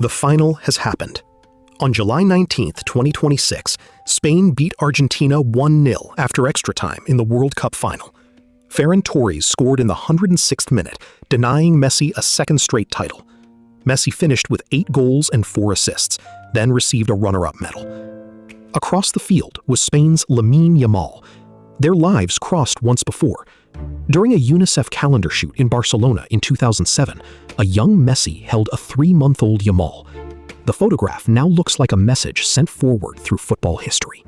The final has happened. On July 19, 2026, Spain beat Argentina 1-0 after extra time in the World Cup final. Ferran Torres scored in the 106th minute, denying Messi a second straight title. Messi finished with 8 goals and 4 assists, then received a runner-up medal. Across the field was Spain's Lamine Yamal. Their lives crossed once before. During a UNICEF calendar shoot in Barcelona in 2007, a young Messi held a 3-month-old Yamal. The photograph now looks like a message sent forward through football history.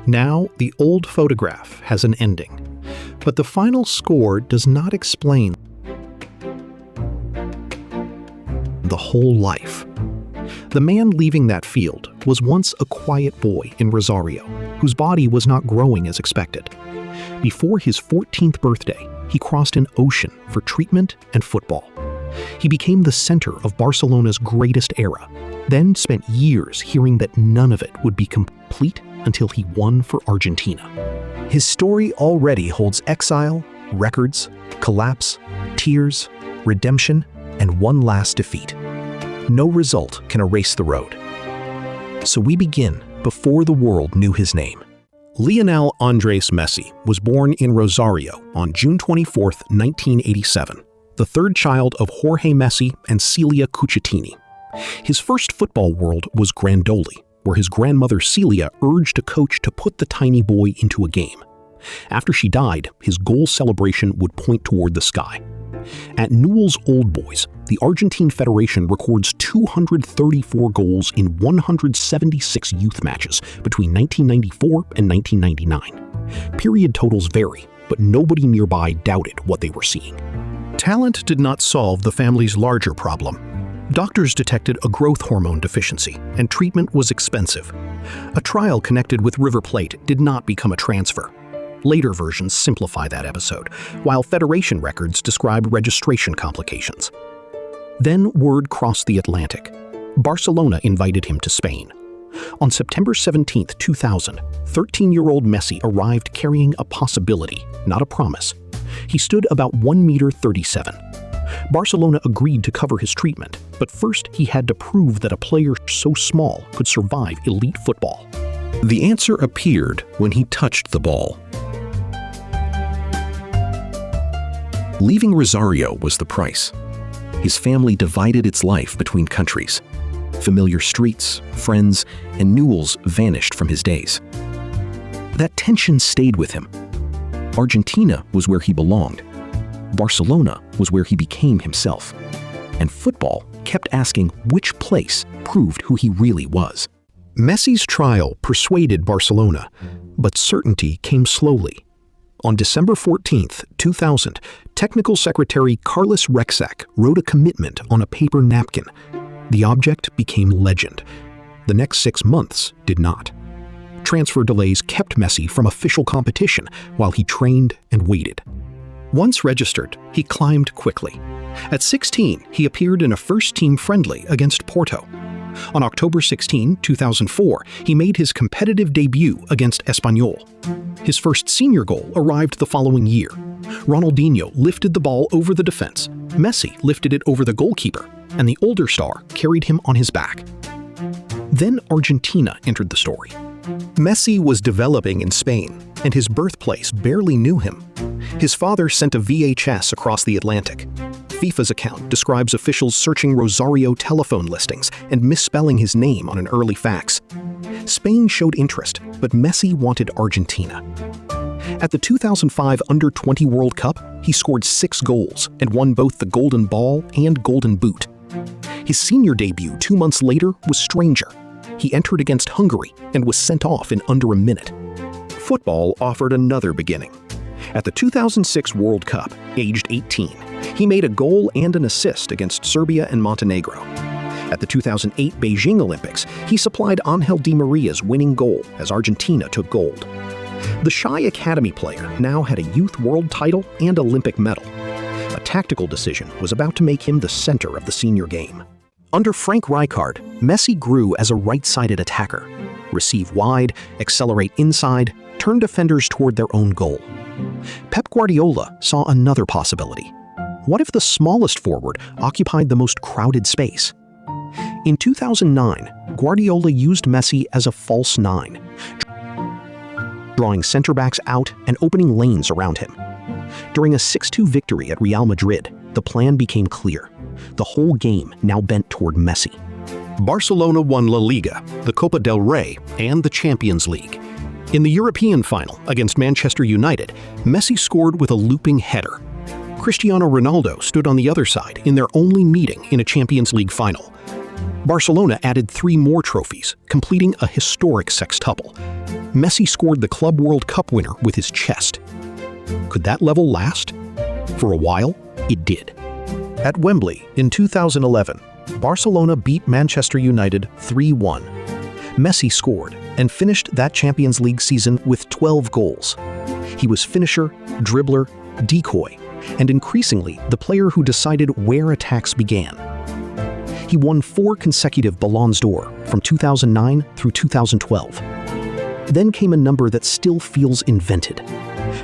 Now, the old photograph has an ending, but the final score does not explain the whole life. The man leaving that field was once a quiet boy in Rosario, whose body was not growing as expected. Before his 14th birthday, he crossed an ocean for treatment and football. He became the center of Barcelona's greatest era, then spent years hearing that none of it would be complete until he won for Argentina. His story already holds exile, records, collapse, tears, redemption, and one last defeat. No result can erase the road. So we begin before the world knew his name. Lionel Andres Messi was born in Rosario on June 24, 1987, the third child of Jorge Messi and Celia Cuccittini. His first football world was Grandoli, where his grandmother Celia urged a coach to put the tiny boy into a game. After she died, his goal celebration would point toward the sky. At Newell's Old Boys, the Argentine Federation records 234 goals in 176 youth matches between 1994 and 1999. Period totals vary, but nobody nearby doubted what they were seeing. Talent did not solve the family's larger problem. Doctors detected a growth hormone deficiency, and treatment was expensive. A trial connected with River Plate did not become a transfer. Later versions simplify that episode, while Federation records describe registration complications. Then word crossed the Atlantic. Barcelona invited him to Spain. On September 17, 2000, 13-year-old Messi arrived carrying a possibility, not a promise. He stood about 1.37 meters. Barcelona agreed to cover his treatment, but first he had to prove that a player so small could survive elite football. The answer appeared when he touched the ball. Leaving Rosario was the price. His family divided its life between countries. Familiar streets, friends, and Newell's vanished from his days. That tension stayed with him. Argentina was where he belonged. Barcelona was where he became himself. And football kept asking which place proved who he really was. Messi's trial persuaded Barcelona, but certainty came slowly. On December 14, 2000, Technical Secretary Carlos Rexach wrote a commitment on a paper napkin. The object became legend. The next 6 months did not. Transfer delays kept Messi from official competition while he trained and waited. Once registered, he climbed quickly. At 16, he appeared in a first-team friendly against Porto. On October 16, 2004, he made his competitive debut against Espanyol. His first senior goal arrived the following year. Ronaldinho lifted the ball over the defense, Messi lifted it over the goalkeeper, and the older star carried him on his back. Then Argentina entered the story. Messi was developing in Spain, and his birthplace barely knew him. His father sent a VHS across the Atlantic. FIFA's account describes officials searching Rosario telephone listings and misspelling his name on an early fax. Spain showed interest, but Messi wanted Argentina. At the 2005 Under-20 World Cup, he scored 6 goals and won both the Golden Ball and Golden Boot. His senior debut 2 months later was stranger. He entered against Hungary and was sent off in under a minute. Football offered another beginning. At the 2006 World Cup, aged 18, he made a goal and an assist against Serbia and Montenegro. At the 2008 Beijing Olympics, he supplied Angel Di Maria's winning goal as Argentina took gold. The shy academy player now had a youth world title and Olympic medal. A tactical decision was about to make him the center of the senior game. Under Frank Rijkaard, Messi grew as a right-sided attacker. Receive wide, accelerate inside, turn defenders toward their own goal. Pep Guardiola saw another possibility. What if the smallest forward occupied the most crowded space? In 2009, Guardiola used Messi as a false nine, drawing center-backs out and opening lanes around him. During a 6-2 victory at Real Madrid, the plan became clear. The whole game now bent toward Messi. Barcelona won La Liga, the Copa del Rey, and the Champions League. In the European final against Manchester United, Messi scored with a looping header. Cristiano Ronaldo stood on the other side in their only meeting in a Champions League final. Barcelona added 3 more trophies, completing a historic sextuple. Messi scored the Club World Cup winner with his chest. Could that level last? For a while, it did. At Wembley in 2011, Barcelona beat Manchester United 3-1. Messi scored and finished that Champions League season with 12 goals. He was finisher, dribbler, decoy, and increasingly the player who decided where attacks began. He won 4 consecutive Ballons d'Or from 2009 through 2012. Then came a number that still feels invented: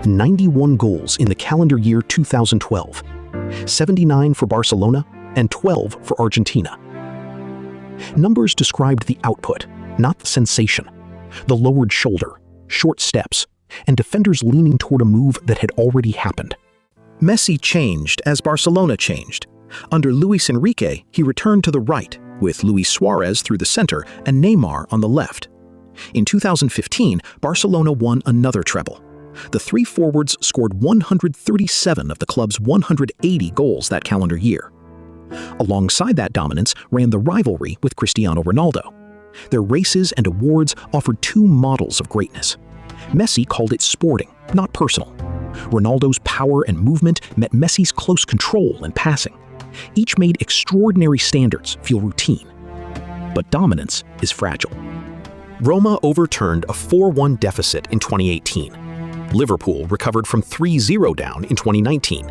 91 goals in the calendar year 2012, 79 for Barcelona and 12 for Argentina. Numbers described the output, not the sensation. The lowered shoulder, short steps, and defenders leaning toward a move that had already happened. Messi changed as Barcelona changed. Under Luis Enrique, he returned to the right, with Luis Suarez through the center and Neymar on the left. In 2015, Barcelona won another treble. The 3 forwards scored 137 of the club's 180 goals that calendar year. Alongside that dominance ran the rivalry with Cristiano Ronaldo. Their races and awards offered 2 models of greatness. Messi called it sporting, not personal. Ronaldo's power and movement met Messi's close control and passing. Each made extraordinary standards feel routine. But dominance is fragile. Roma overturned a 4-1 deficit in 2018. Liverpool recovered from 3-0 down in 2019.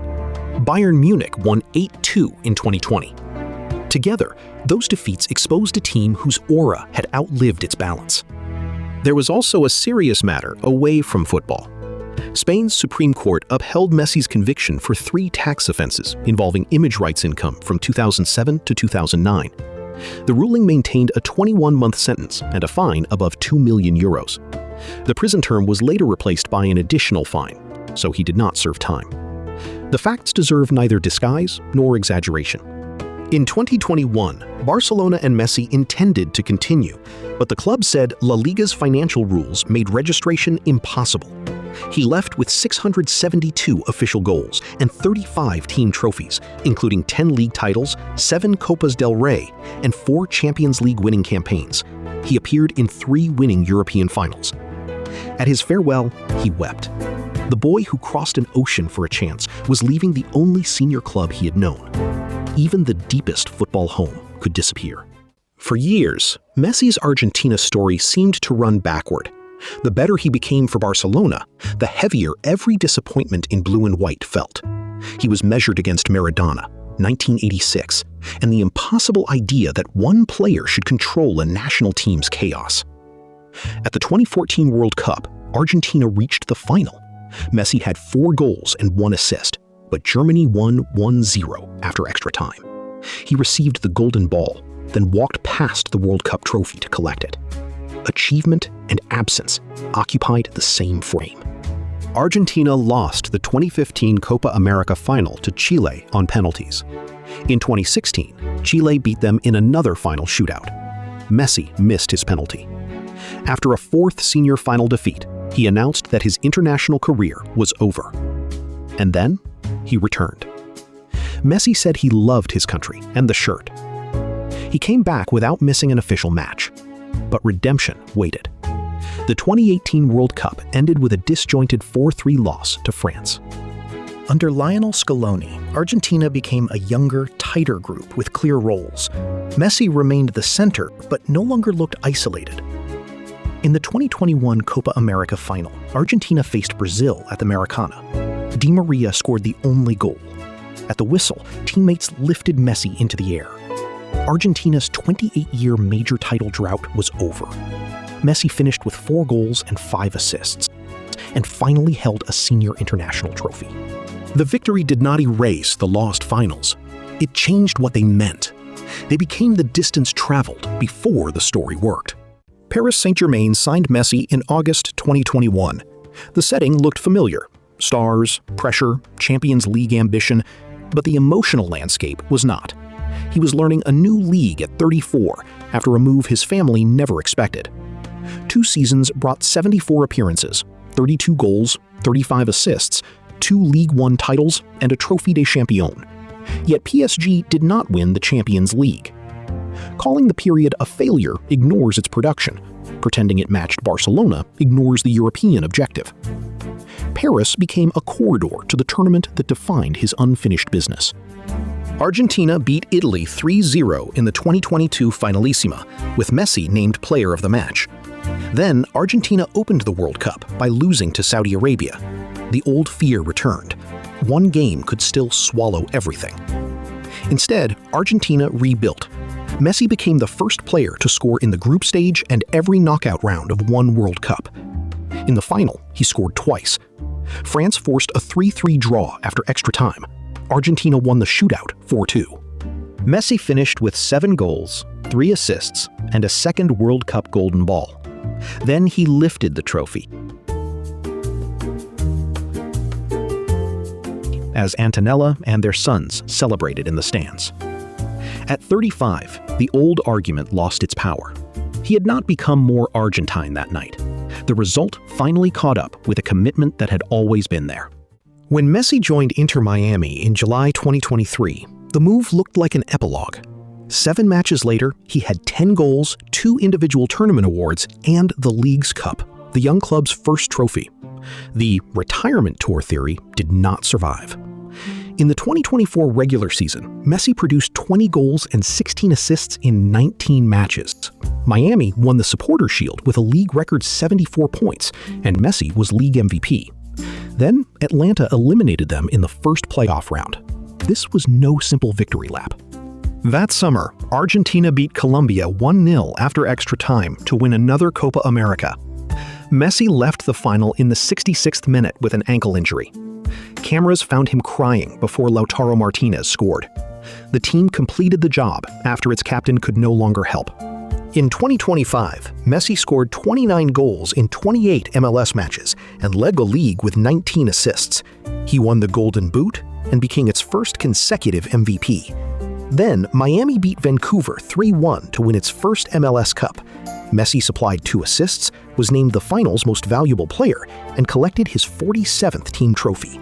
Bayern Munich won 8-2 in 2020. Together, those defeats exposed a team whose aura had outlived its balance. There was also a serious matter away from football. Spain's Supreme Court upheld Messi's conviction for 3 tax offenses involving image rights income from 2007 to 2009. The ruling maintained a 21-month sentence and a fine above €2 million. The prison term was later replaced by an additional fine, so he did not serve time. The facts deserve neither disguise nor exaggeration. In 2021, Barcelona and Messi intended to continue, but the club said La Liga's financial rules made registration impossible. He left with 672 official goals and 35 team trophies, including 10 league titles, 7 Copas del Rey, and 4 Champions League winning campaigns. He appeared in 3 winning European finals. At his farewell, he wept. The boy who crossed an ocean for a chance was leaving the only senior club he had known. Even the deepest football home could disappear. For years, Messi's Argentina story seemed to run backward. The better he became for Barcelona, the heavier every disappointment in blue and white felt. He was measured against Maradona, 1986, and the impossible idea that one player should control a national team's chaos. At the 2014 World Cup, Argentina reached the final. Messi had 4 goals and 1 assist, but Germany won 1-0 after extra time. He received the golden ball, then walked past the World Cup trophy to collect it. Achievement and absence occupied the same frame. Argentina lost the 2015 Copa America final to Chile on penalties. In 2016, Chile beat them in another final shootout. Messi missed his penalty. After a 4th senior final defeat, he announced that his international career was over. And then, he returned. Messi said he loved his country and the shirt. He came back without missing an official match. But redemption waited. The 2018 World Cup ended with a disjointed 4-3 loss to France. Under Lionel Scaloni, Argentina became a younger, tighter group with clear roles. Messi remained the center, but no longer looked isolated. In the 2021 Copa America final, Argentina faced Brazil at the Maracanã. Di Maria scored the only goal. At the whistle, teammates lifted Messi into the air. Argentina's 28-year major title drought was over. Messi finished with 4 goals and 5 assists, and finally held a senior international trophy. The victory did not erase the lost finals. It changed what they meant. They became the distance traveled before the story worked. Paris Saint-Germain signed Messi in August 2021. The setting looked familiar. Stars, pressure, Champions League ambition, but the emotional landscape was not. He was learning a new league at 34 after a move his family never expected. 2 seasons brought 74 appearances, 32 goals, 35 assists, 2 Ligue 1 titles, and a Trophée des Champions. Yet PSG did not win the Champions League. Calling the period a failure ignores its production. Pretending it matched Barcelona ignores the European objective. Paris became a corridor to the tournament that defined his unfinished business. Argentina beat Italy 3-0 in the 2022 Finalissima, with Messi named player of the match. Then Argentina opened the World Cup by losing to Saudi Arabia. The old fear returned. One game could still swallow everything. Instead, Argentina rebuilt. Messi became the first player to score in the group stage and every knockout round of one World Cup. In the final, he scored twice. France forced a 3-3 draw after extra time. Argentina won the shootout 4-2. Messi finished with 7 goals, 3 assists, and a second World Cup Golden Ball. Then he lifted the trophy. As Antonella and their sons celebrated in the stands. At 35, the old argument lost its power. He had not become more Argentine that night. The result finally caught up with a commitment that had always been there. When Messi joined Inter Miami in July 2023, the move looked like an epilogue. 7 matches later, he had 10 goals, 2 individual tournament awards, and the League's Cup, the young club's first trophy. The retirement tour theory did not survive. In the 2024 regular season, Messi produced 20 goals and 16 assists in 19 matches. Miami won the Supporters' Shield with a league record 74 points, and Messi was league MVP. Then, Atlanta eliminated them in the first playoff round. This was no simple victory lap. That summer, Argentina beat Colombia 1-0 after extra time to win another Copa America. Messi left the final in the 66th minute with an ankle injury. Cameras found him crying before Lautaro Martinez scored. The team completed the job after its captain could no longer help. In 2025, Messi scored 29 goals in 28 MLS matches and led the league with 19 assists. He won the Golden Boot and became its first consecutive MVP. Then, Miami beat Vancouver 3-1 to win its first MLS Cup. Messi supplied 2 assists, was named the final's most valuable player, and collected his 47th team trophy.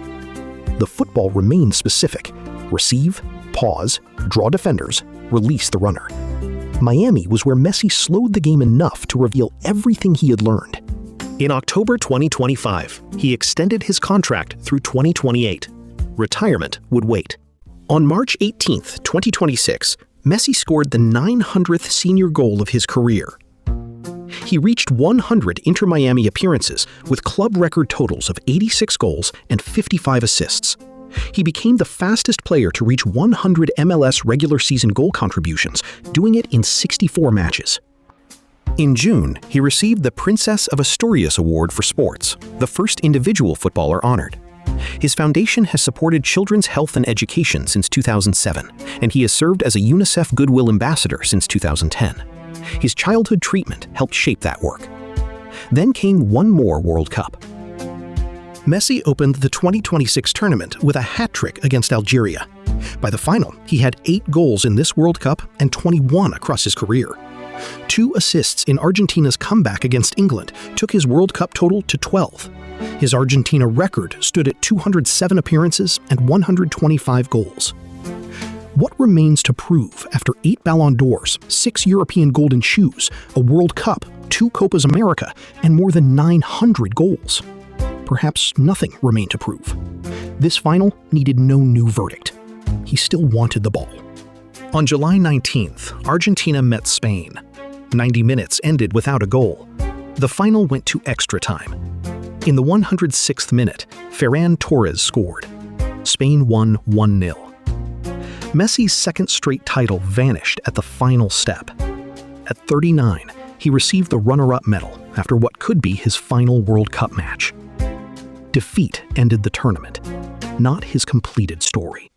The football remained specific: receive, pause, draw defenders, release the runner. Miami was where Messi slowed the game enough to reveal everything he had learned. In October 2025, he extended his contract through 2028. Retirement would wait. On March 18, 2026, Messi scored the 900th senior goal of his career. He reached 100 Inter Miami appearances with club record totals of 86 goals and 55 assists. He became the fastest player to reach 100 MLS regular season goal contributions, doing it in 64 matches. In June, he received the Princess of Asturias Award for Sports, the first individual footballer honored. His foundation has supported children's health and education since 2007, and he has served as a UNICEF Goodwill Ambassador since 2010. His childhood treatment helped shape that work. Then came one more World Cup. Messi opened the 2026 tournament with a hat-trick against Algeria. By the final, he had 8 goals in this World Cup and 21 across his career. 2 assists in Argentina's comeback against England took his World Cup total to 12. His Argentina record stood at 207 appearances and 125 goals. What remains to prove after 8 Ballon d'Ors, 6 European Golden Shoes, a World Cup, 2 Copas America, and more than 900 goals? Perhaps nothing remained to prove. This final needed no new verdict. He still wanted the ball. On July 19th, Argentina met Spain. 90 minutes ended without a goal. The final went to extra time. In the 106th minute, Ferran Torres scored. Spain won 1-0. Messi's second straight title vanished at the final step. At 39, he received the runner-up medal after what could be his final World Cup match. Defeat ended the tournament, not his completed story.